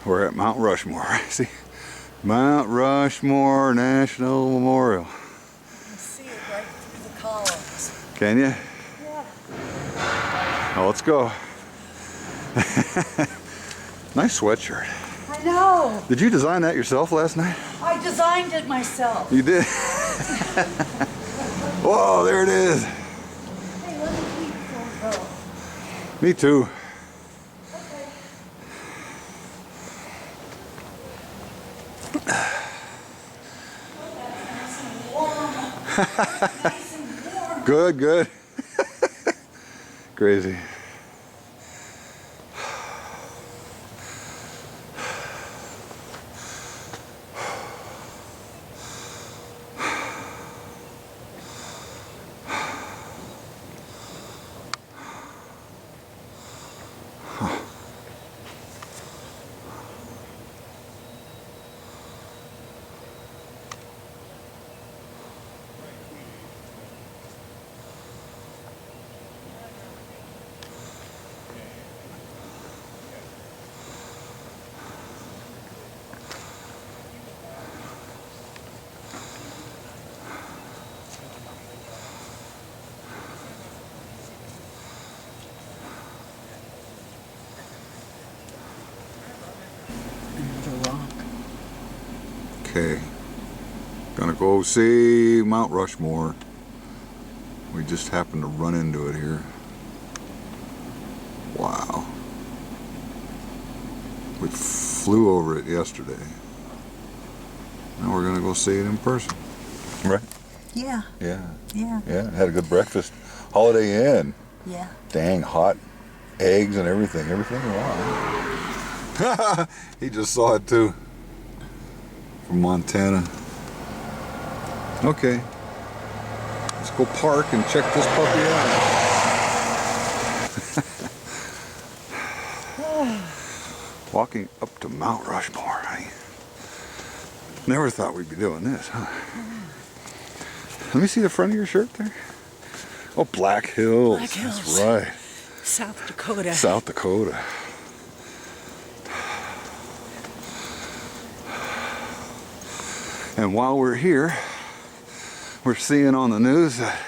We're at Mount Rushmore. See? Mount Rushmore National Memorial. You can see it right through the columns. Can you? Yeah. Oh, let's go. Nice sweatshirt. I know. Did you design that yourself last night? I designed it myself. You did? Whoa, there it is. Hey, let me eat before we go. Me too. Nice and warm. Good, good. Crazy. Okay, gonna go see Mount Rushmore. We just happened to run into it here. Wow. We flew over it yesterday. Now we're gonna go see it in person. Right? Yeah. Yeah. Yeah. Yeah, had a good breakfast. Holiday Inn. Yeah. Dang, hot eggs and everything. Everything wow. He just saw it too. From Montana. Okay. Let's go park and check this puppy out. Walking up to Mount Rushmore. I never thought we'd be doing this, huh? Let me see the front of your shirt there. Oh, Black Hills. Black Hills. That's right. South Dakota. South Dakota. And while we're here, we're seeing on the news that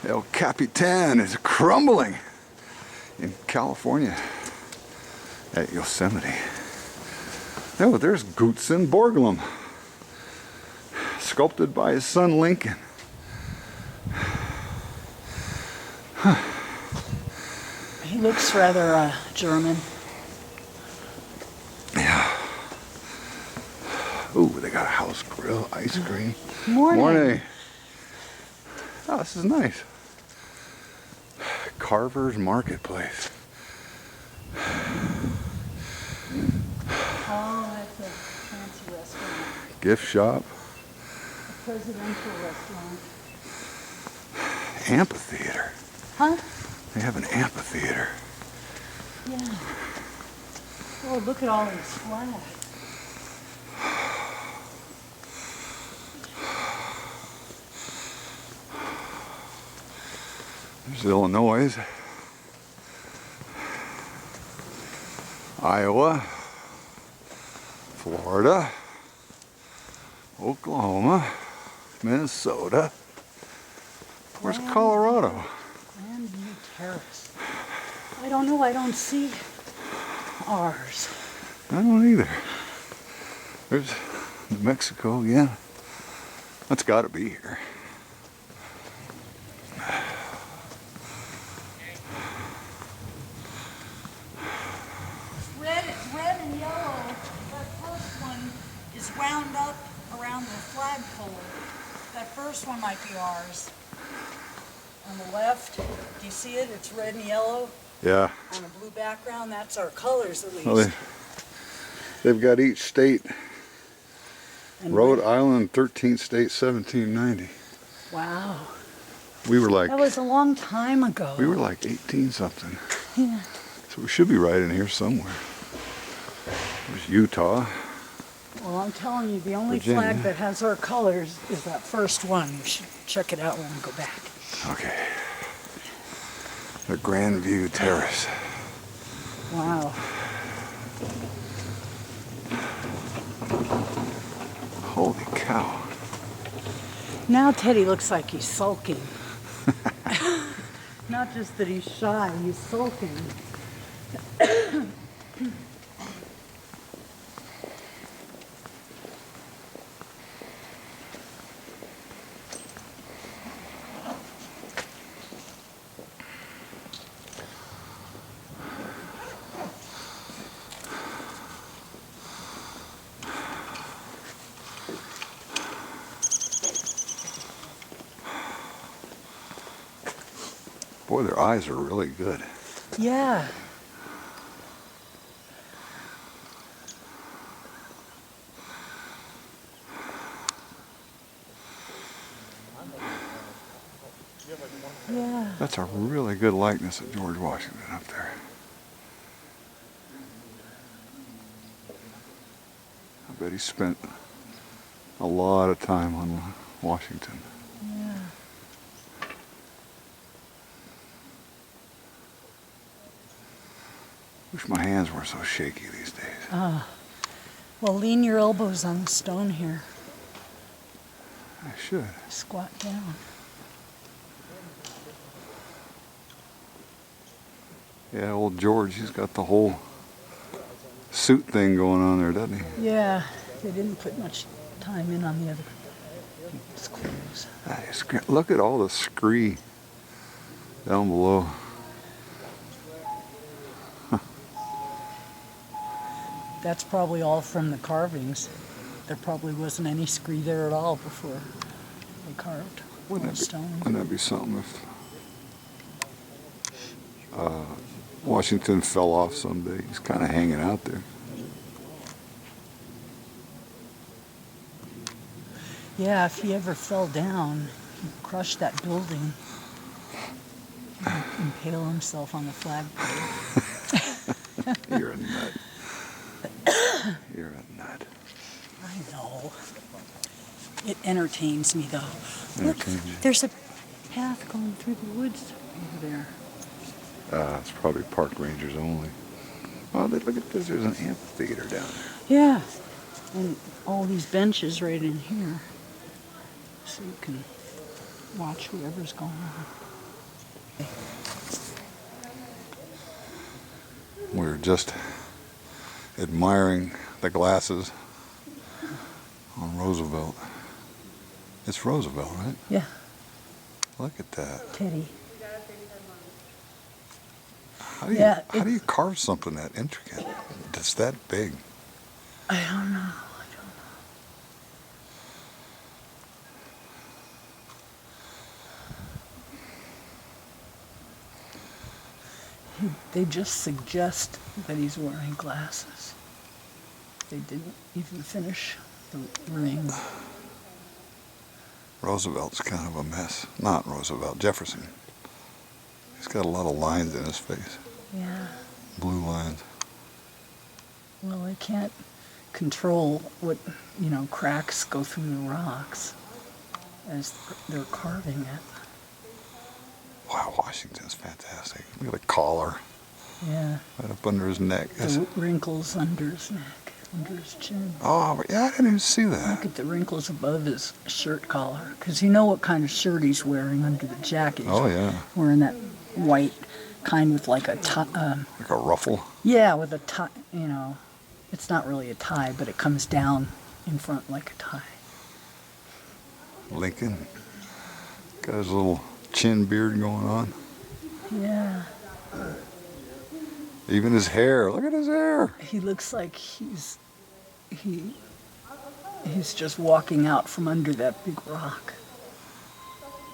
El Capitan is crumbling in California at Yosemite. Oh, there's Gutzon Borglum, sculpted by his son Lincoln. He looks rather German. Yeah. Ooh, they got a house grill, ice cream. Morning. Morning. Oh, this is nice. Carver's Marketplace. Oh, that's a fancy restaurant. Gift shop. A presidential restaurant. Amphitheater. Huh? They have an amphitheater. Yeah. Oh, look at all these flags. There's Illinois, Iowa, Florida, Oklahoma, Minnesota. Where's Colorado? Grandview Terrace. I don't know, I don't see ours. I don't either. There's New Mexico again. That's got to be here. It's red and yellow. That first one is wound up around the flagpole. That first one might be ours. On the left, do you see it? It's red and yellow. Yeah. On a blue background, that's our colors at least. Well, they've got each state. And Rhode Island, 13th state, 1790. wow. We were like, That was a long time ago. we were like 18 something. Yeah. So we should be right in here somewhere. There's Utah. Well, I'm telling you, the only Virginia. flag that has our colors is that first one. You should check it out when we go back. Okay. The Grandview Terrace. Wow. cow. Now Teddy looks like he's sulking. Not just that he's shy, he's sulking. Boy, their eyes are really good. Yeah. Yeah. That's a really good likeness of George Washington up there. I bet he spent a lot of time on Washington. Yeah. Wish my hands weren't so shaky these days. Well, lean your elbows on the stone here. I should. Squat down. Yeah, old George, he's got the whole suit thing going on there, doesn't he? Yeah, they didn't put much time in on the other people's clothes. Look at all the scree down below. That's probably all from the carvings. There probably wasn't any scree there at all before they carved on stone. Wouldn't that be something if Washington fell off someday? He's kind of hanging out there. Yeah, if he ever fell down, he'd crush that building and impale himself on the flagpole. You're a nut. You're a nut. I know. It entertains me, though. Look, Entertains you. there's a path going through the woods over there. It's probably park rangers only. Oh, look at this. There's an amphitheater down there. Yeah, and all these benches right in here, so you can watch whoever's going on. We're just admiring the glasses on Roosevelt. It's Roosevelt, right? Yeah, Look at that. Teddy. How do you, Yeah, how do you carve something that intricate? That's that big. I don't know. They just suggest that he's wearing glasses. They didn't even finish the ring. Roosevelt's kind of a mess. Not Roosevelt, Jefferson. He's got a lot of lines in his face. Yeah. Blue lines. Well, they can't control what, cracks go through the rocks as they're carving it. Wow, Washington's fantastic. Look at the collar Yeah. right up under his neck. The wrinkles under his neck, under his chin. Oh, yeah, I didn't even see that. Look at the wrinkles above his shirt collar, because you know what kind of shirt he's wearing under the jacket. He's Oh, yeah. wearing that white kind with like a tie. Like a ruffle. Yeah, with a tie. It's not really a tie, but it comes down in front like a tie. Lincoln. Got his little chin beard going on. Yeah. Even his hair. Look at his hair. He looks like he's just walking out from under that big rock.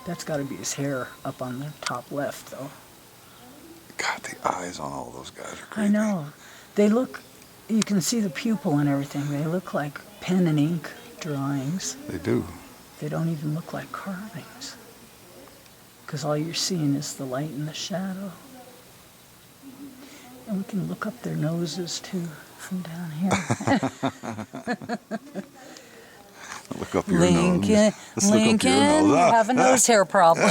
That's got to be his hair up on the top left, though. God, the eyes on all those guys are creepy. I know. They look, you can see the pupil and everything. They look like pen and ink drawings. They do. They don't even look like carvings. Because all you're seeing is the light and the shadow. And we can look up their noses, too, from down here. Look up your Lincoln, nose. Let's look up Lincoln, your nose. you have a nose hair problem.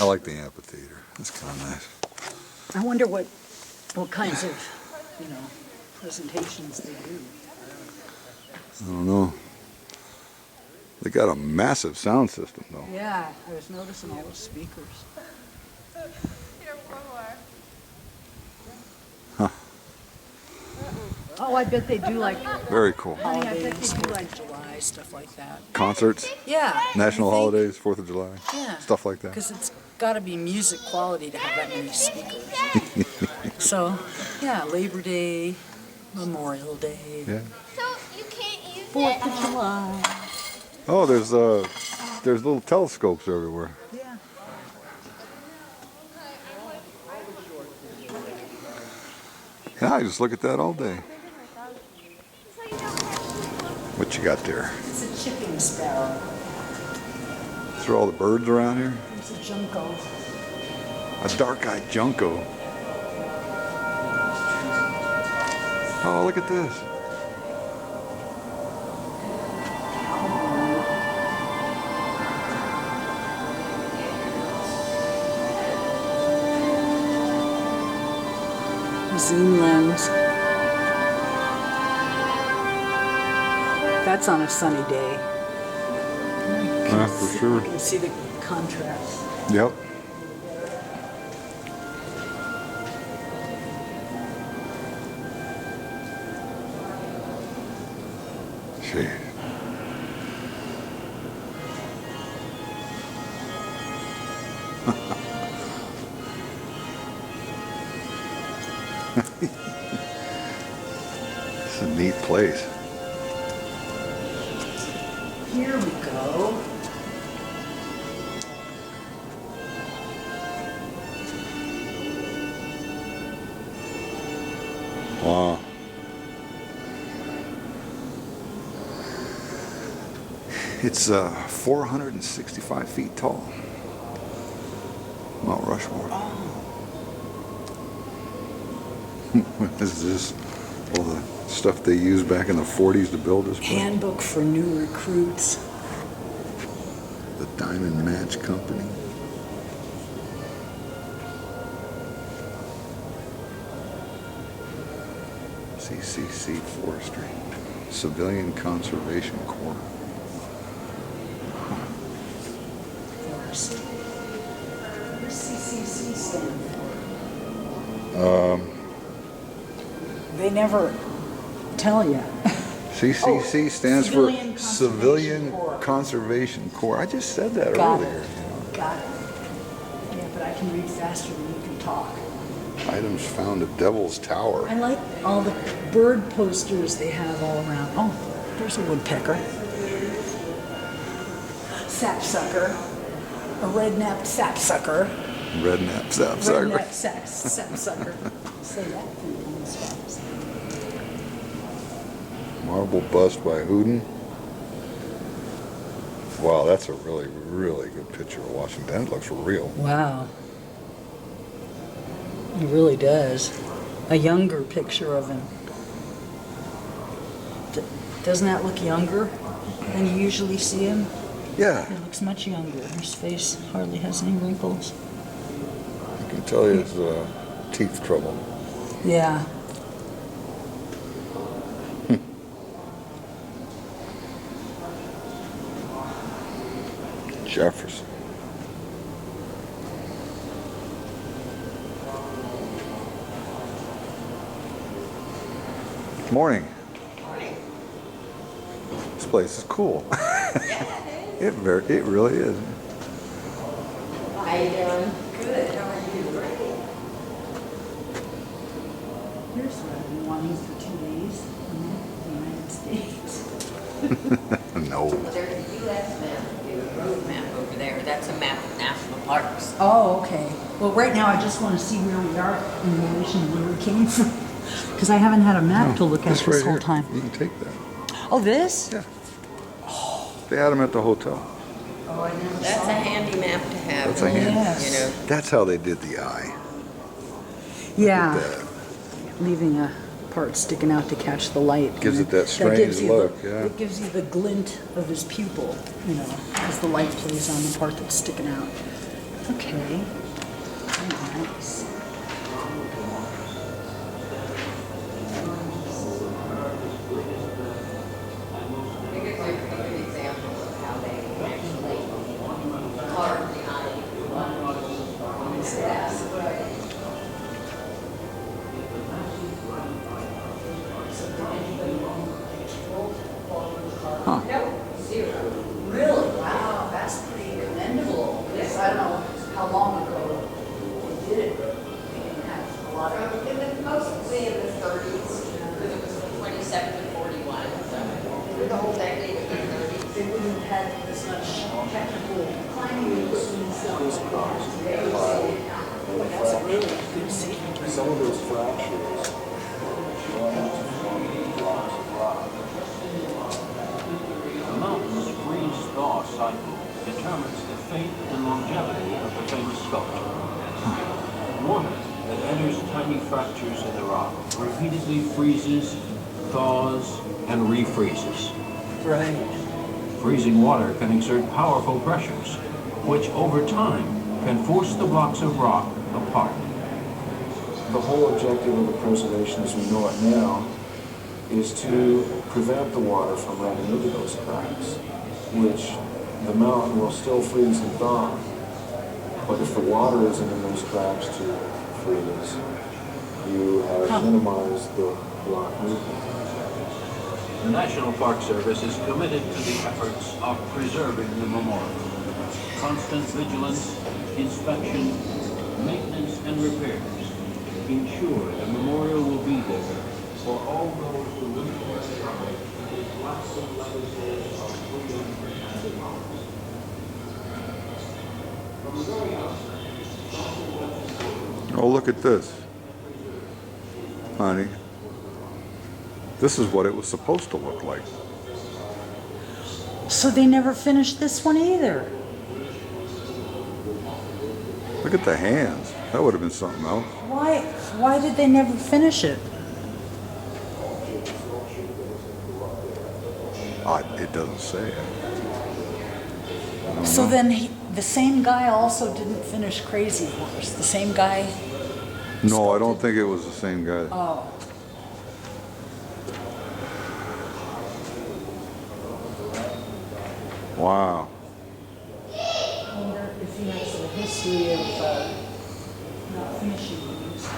I like the amphitheater. That's kind of nice. I wonder what kinds of, presentations they do. I don't know. They got a massive sound system though. Yeah, I was noticing all the speakers. Huh. Oh, I bet they do like Very cool. holidays, 4th of July, stuff like that. Concerts, Yeah. national you think? holidays, 4th of July, Yeah. stuff like that. Because it's got to be music quality to have that many speakers. So, yeah, Labor Day, Memorial Day, Yeah. So you can't use 4th it. of July. Oh, there's little telescopes everywhere. Yeah. Yeah, I just look at that all day. So you don't have What you got there? It's a chipping sparrow. Through all the birds around here? It's a junco. A dark-eyed junco. Oh, look at this. Zoom lens. That's on a sunny day. Yeah, for sure. You can see the contrast. Yep. Jeez. It's a neat place. Here we go. Wow. It's 465 feet tall. Mount Rushmore. What is this? All the stuff they used back in the 40s to build this place? Handbook for new recruits. The Diamond Match Company. CCC Forestry. Civilian Conservation Corps. Forest. What does CCC stand for? They never tell you. CCC stands for Civilian Conservation Civilian Corps. Conservation Corps. I just said that Got earlier. it. Got it. Yeah, but I can read faster than you can talk. Items found at Devil's Tower. I like all the bird posters they have all around. Oh, there's a woodpecker. Sapsucker. A red-napped sapsucker. Redknapp sapsucker. Red-napped sapsucker. Say that for you in the spots. Marble bust by Houdin. Wow, that's a really, really good picture of Washington. It looks real. Wow. It really does. A younger picture of him. Doesn't that look younger than you usually see him? Yeah, He looks much younger. His face hardly has any wrinkles. you can tell he has teeth trouble. Yeah. Jefferson. Morning. Morning. This place is cool. Yeah, it is. It really is. How you doing? Good. How are you? Great. Here's what I've been wanting for 2 days. The United States. No. Well, there's a U.S. map, a road map over there. That's a map of national parks. Oh, okay. Well, right now I just want to see where we are in relation to where we came from. Because I haven't had a map to look at This this right whole here. time. You can take that. Oh, this? Yeah. They had them at the hotel. Oh, I never That's saw a it. handy map to have. That's a hand. Yes. You know. That's how they did the eye. Yeah. That Leaving a part sticking out to catch the light. Gives And it that strange gives you look, the, yeah. It gives you the glint of his pupil, you know, as the light plays on the part that's sticking out. Okay. Very nice. mostly in the 30s, because it was from 27 to 41, so through the whole decade of the 30s. They wouldn't have had as much technical climbing instruments done. That's really good secret. Some of those fractures run into forming blocks of rock. The mountain's freeze-thaw cycle determines the fate and longevity of the famous sculpture. Water that enters tiny fractures in the rock repeatedly freezes, thaws, and refreezes. Right. Freezing water can exert powerful pressures, which over time can force the blocks of rock apart. The whole objective of the preservation as we know it now is to prevent the water from running into those cracks, which the mountain will still freeze and thaw. But if the water isn't in those cracks to freeze, you have minimized the block movement. The National Park Service is committed to the efforts of preserving the memorial. Constant vigilance, inspection, maintenance, and repairs ensure the memorial will be there for all those who live in this time with lasting legacies of freedom and democracy. From the very outset, Oh, look at this. Honey. This is what it was supposed to look like. So they never finished this one either. Look at the hands. That would have been something else. Why did they never finish it? It doesn't say it. So then the same guy also didn't finish Crazy Horse. The same guy. No, I don't think it was the same guy. Oh. Wow. I wonder if he has a history of not finishing these.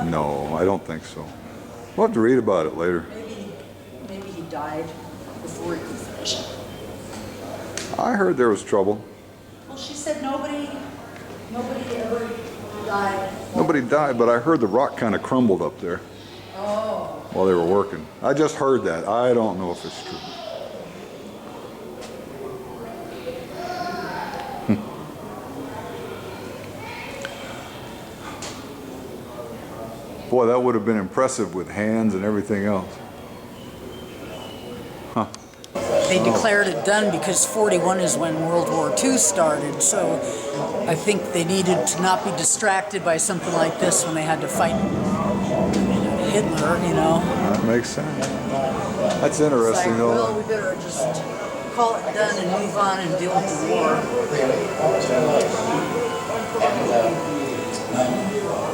No, I don't think so. We'll have to read about it later. Maybe he died before he could finish it. I heard there was trouble. Well, she said nobody ever died. Nobody died, but I heard the rock kind of crumbled up there Oh. while they were working. I just heard that. I don't know if it's true. Boy, that would have been impressive with hands and everything else. Huh. They declared it done because 41 is when World War II started, so I think they needed to not be distracted by something like this when they had to fight Hitler, you know. That makes sense. That's It's like, interesting, well, though. we better just call it done and move on and deal with the war.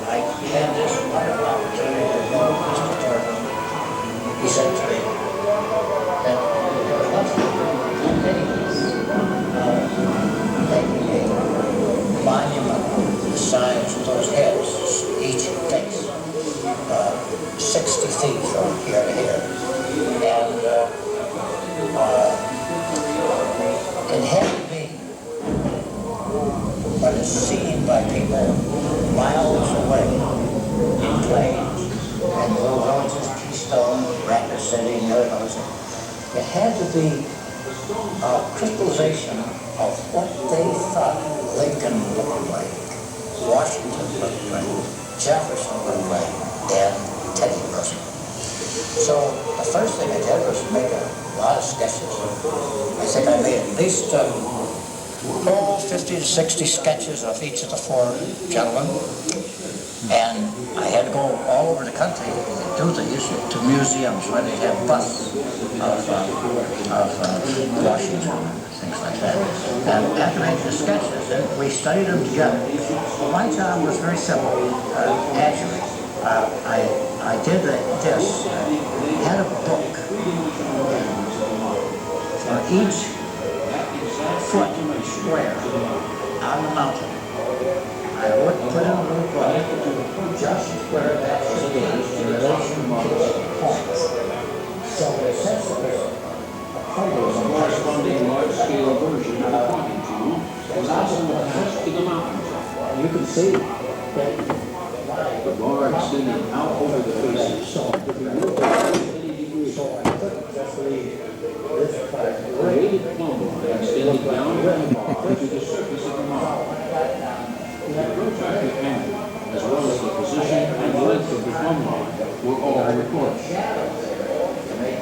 I had this opportunity to go to Mr. Turner. He said to me that there was lots of making a monument the size of those heads. Each takes 60 feet from here to here. And it had to be what is seen by people miles away in planes and little villages, Keystone, Rapid City, and other places. It had to be a crystallization of what they thought Lincoln looked like, Washington looked like, Jefferson looked like, and Teddy Roosevelt. So the first thing I did was make a lot of sketches. I think I made at least 50 to 60 sketches of each of the four gentlemen. And I had to go all over the country and do these to museums where they have busts of Washington and things like that. And after I made the sketches, we studied them together. My job was very simple. Actually, I did this. I had a book for each foot square on the mountain. I would put in a little book just where that should be in relation to points. So essentially, a corresponding large-scale version of the pointing tool is also attached to the mountain. you can see that the bar extending out over the faces could be moved at any degree. A weighted plumb line extended down from the bar to the surface of the marble. The protracted angle, as well as the position and length of the plumb line, were all recorded.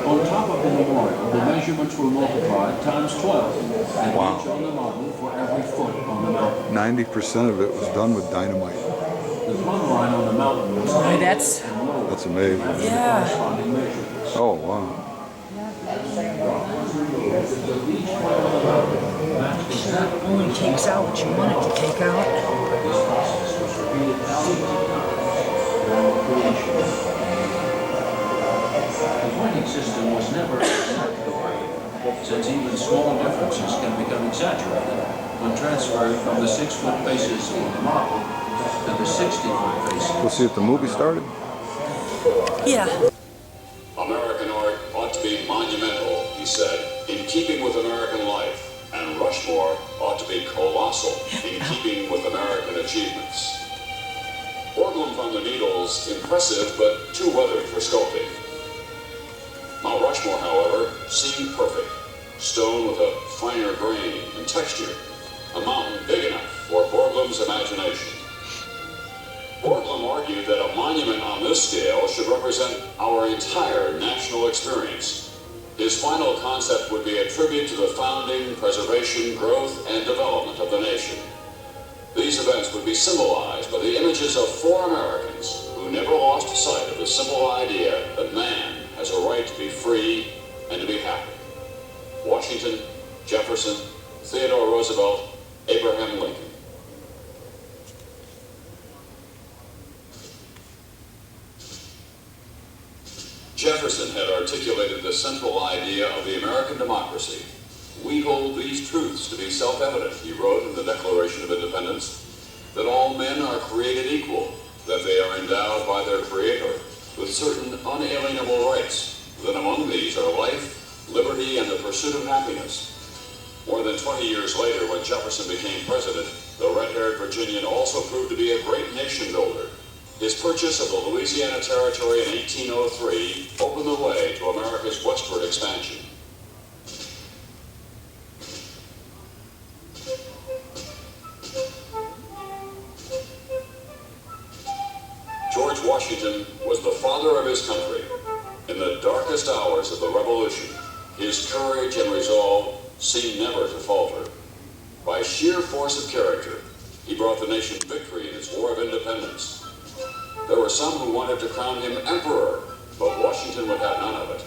On top of the memorial, the measurements were multiplied times 12, and each on the mountain for every foot on the mountain. 90% of it was done with dynamite. The plumb line on the mountain was That's- and lower That's amazing. than the Yeah. corresponding measurements. Oh, wow. That only takes out what you want it to take out. This process was repeated thousands of times throughout creation. The pointing system was never exact, since even small differences can become exaggerated when transferred from the 6-foot faces on the model to the 60-foot faces. We'll see if the movie started. Yeah. American art ought to be monumental, he said, in keeping with American life, and Rushmore ought to be colossal, in keeping with American achievements. Borglum found the needles impressive, but too weathered for sculpting. Mount Rushmore, however, seemed perfect. Stone with a finer grain and texture. A mountain big enough for Borglum's imagination. Borglum argued that a monument on this scale should represent our entire national experience. His final concept would be a tribute to the founding, preservation, growth, and development of the nation. These events would be symbolized by the images of 4 Americans who never lost sight of the simple idea that man has a right to be free and to be happy. Washington, Jefferson, Theodore Roosevelt, Abraham Lincoln. Jefferson had articulated the central idea of the American democracy. We hold these truths to be self-evident, he wrote in the Declaration of Independence, that all men are created equal, that they are endowed by their Creator with certain unalienable rights, that among these are life, liberty, and the pursuit of happiness. More than 20 years later, when Jefferson became president, the red-haired Virginian also proved to be a great nation builder. His purchase of the Louisiana Territory in 1803 opened the way to America's westward expansion. George Washington was the father of his country. In the darkest hours of the Revolution, his courage and resolve seemed never to falter. By sheer force of character, he brought the nation victory in its War of Independence. There were some who wanted to crown him emperor, but Washington would have none of it,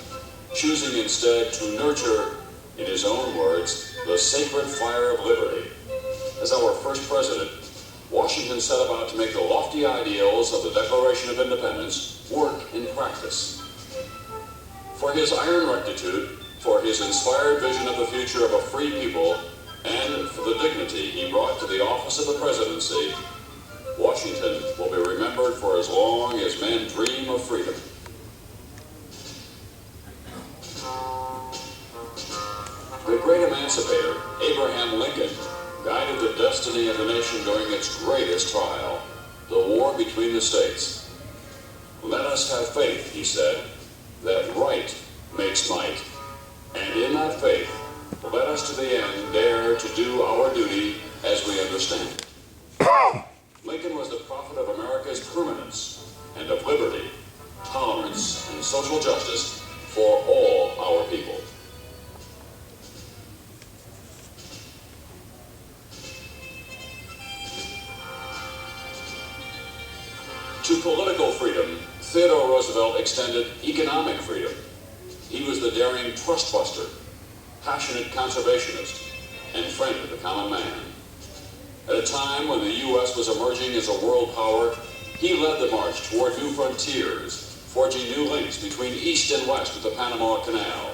choosing instead to nurture, in his own words, the sacred fire of liberty. As our first president, Washington set about to make the lofty ideals of the Declaration of Independence work in practice. For his iron rectitude, for his inspired vision of the future of a free people, and for the dignity he brought to the office of the presidency, Washington will be remembered for as long as men dream of freedom. The great emancipator, Abraham Lincoln, guided the destiny of the nation during its greatest trial, the war between the states. Let us have faith, he said, that right makes might, and in that faith, let us to the end dare to do our duty as we understand it. Lincoln was the prophet of America's permanence and of liberty, tolerance, and social justice for all our people. To political freedom, Theodore Roosevelt extended economic freedom. He was the daring trustbuster, passionate conservationist, and friend of the common man. At a time when the U.S. was emerging as a world power, he led the march toward new frontiers, forging new links between East and West with the Panama Canal.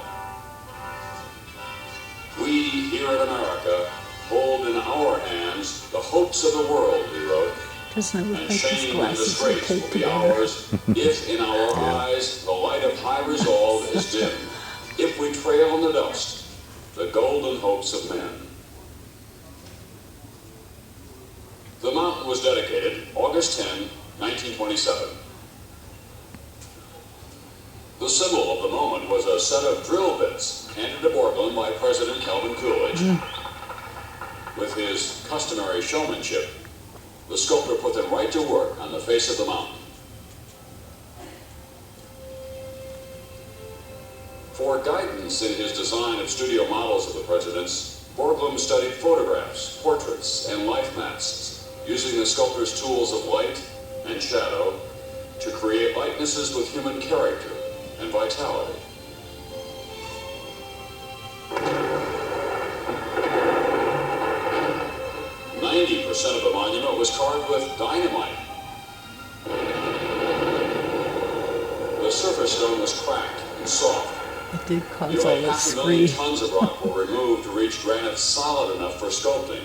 We, here in America, hold in our hands the hopes of the world, he wrote. Doesn't it look And like his shame and glasses are disgrace taped will be together? ours if in our eyes the light of high resolve is dim, if we trail in the dust the golden hopes of men. The mountain was dedicated August 10, 1927. The symbol of the moment was a set of drill bits handed to Borglum by President Calvin Coolidge. With his customary showmanship, the sculptor put them right to work on the face of the mountain. For guidance in his design of studio models of the presidents, Borglum studied photographs, portraits, and life masks, using the sculptor's tools of light and shadow to create likenesses with human character and vitality. % of the monument was carved with dynamite. The surface stone was cracked and soft. It did cause all Nearly this 500,000 scree. tons of rock were removed to reach granite solid enough for sculpting.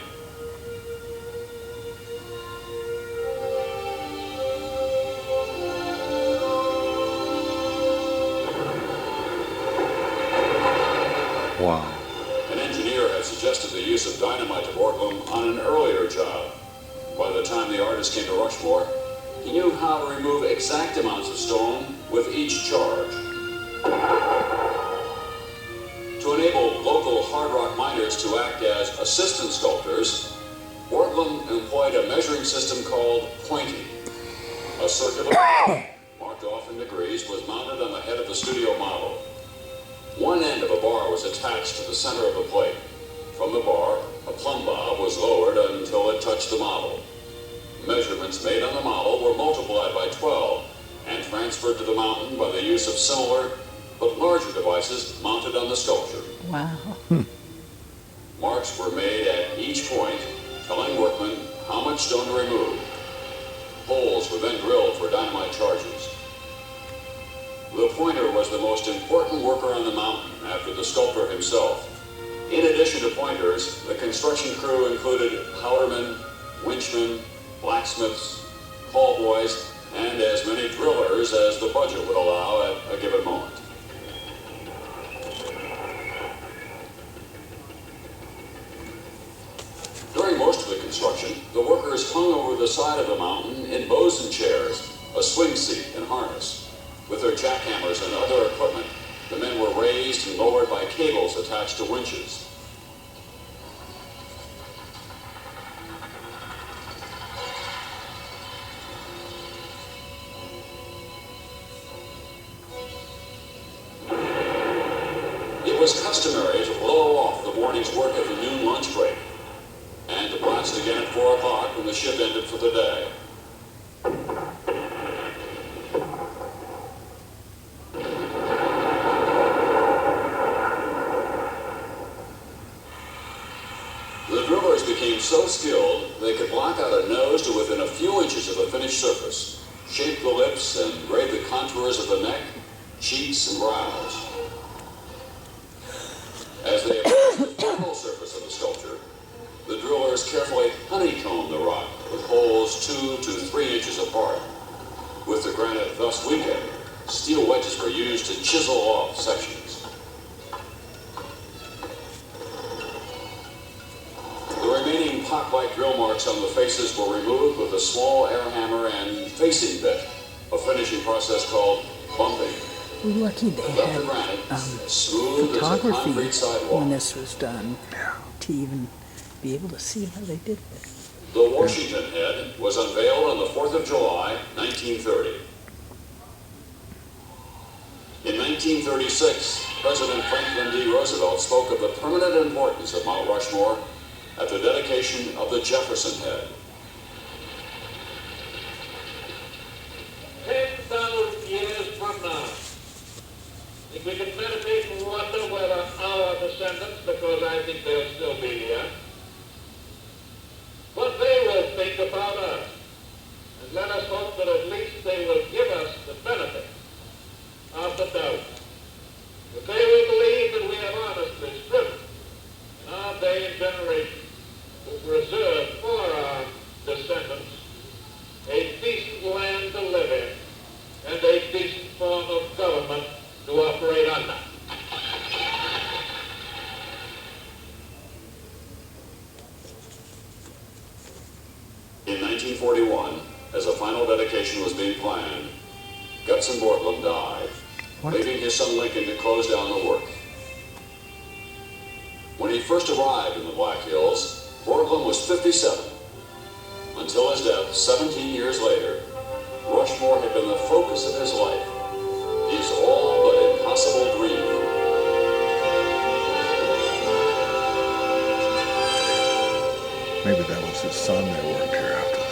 Wow. An engineer had suggested the use of dynamite to Borglum on an earlier job. By the time the artist came to Rushmore, he knew how to remove exact amounts of stone with each charge. To enable local hard rock miners to act as assistant sculptors, Borglum employed a measuring system called pointing. A circular bar, marked off in degrees, was mounted on the head of the studio model. One end of a bar was attached to the center of the plate. From the bar, a plumb bob was lowered until it touched the model. Measurements made on the model were multiplied by 12 and transferred to the mountain by the use of similar but larger devices mounted on the sculpture. Wow. Marks were made at each point, telling workmen how much stone to remove. Holes were then drilled for dynamite charges. The pointer was the most important worker on the mountain after the sculptor himself. In addition to pointers, the construction crew included powdermen, winchmen, blacksmiths, call boys, and as many drillers as the budget would allow at a given moment. During most of the construction, the workers hung over the side of the mountain in bosun chairs, a swing seat, and harness. With their jackhammers and other equipment, the men were raised and lowered by cables attached to winches. It was customary to blow off the morning's work at the noon lunch break, and to blast again at 4 o'clock when the shift ended for the day. The drillers became so skilled they could block out a nose to within a few inches of the finished surface, shape the lips, and grade the contours of the neck, cheeks, and brows. As they approached the final surface of the sculpture, the drillers carefully honeycombed the rock with holes 2 to 3 inches apart. With the granite thus weakened, steel wedges were used to chisel off sections. The remaining pot-like drill marks on the faces were removed with a small air hammer and facing bit, a finishing process called bumping. Lucky they Left had the granite smooth as a concrete photography sidewalk. when this was done to even be able to see how they did this. The Washington head was unveiled on the 4th of July, 1930. In 1936, President Franklin D. Roosevelt spoke of the permanent importance of Mount Rushmore at the dedication of the Jefferson head. 10,000 years from now, if we can meditate and wonder whether our descendants, because I think they'll still be here, what they will think about us. And let us hope that at least they will give us the benefit of the doubt. That they will believe that we have honestly striven in our day and generation to preserve for our operation was being planned, Gutzon Borglum died, leaving his son Lincoln to close down the work. When he first arrived in the Black Hills, Borglum was 57. Until his death 17 years later, Rushmore had been the focus of his life, his all but impossible dream. Maybe that was his son that worked here after that.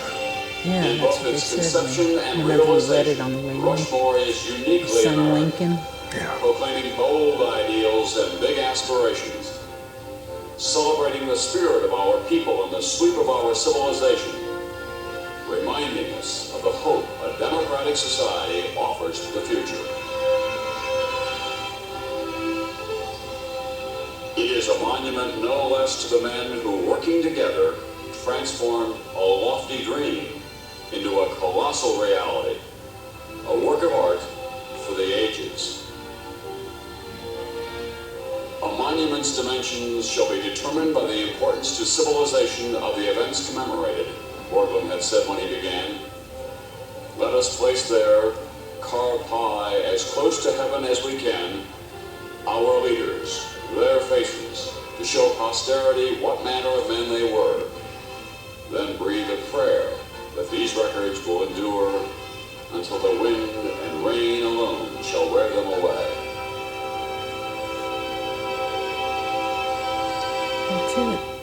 Yeah, In that's both what they its said conception and whenever we read realization, it on the way in. Rushmore is uniquely Son American, Lincoln. Yeah. proclaiming bold ideals and big aspirations, celebrating the spirit of our people and the sweep of our civilization, reminding us of the hope a democratic society offers to the future. It is a monument no less to the men who, working together, transformed a lofty dream into a colossal reality, a work of art for the ages. A monument's dimensions shall be determined by the importance to civilization of the events commemorated, Borglum had said when he began. Let us place there, carved high, as close to heaven as we can, our leaders, their faces, to show posterity what manner of men they were. Then breathe a prayer that these records will endure until the wind and rain alone shall wear them away. That's it.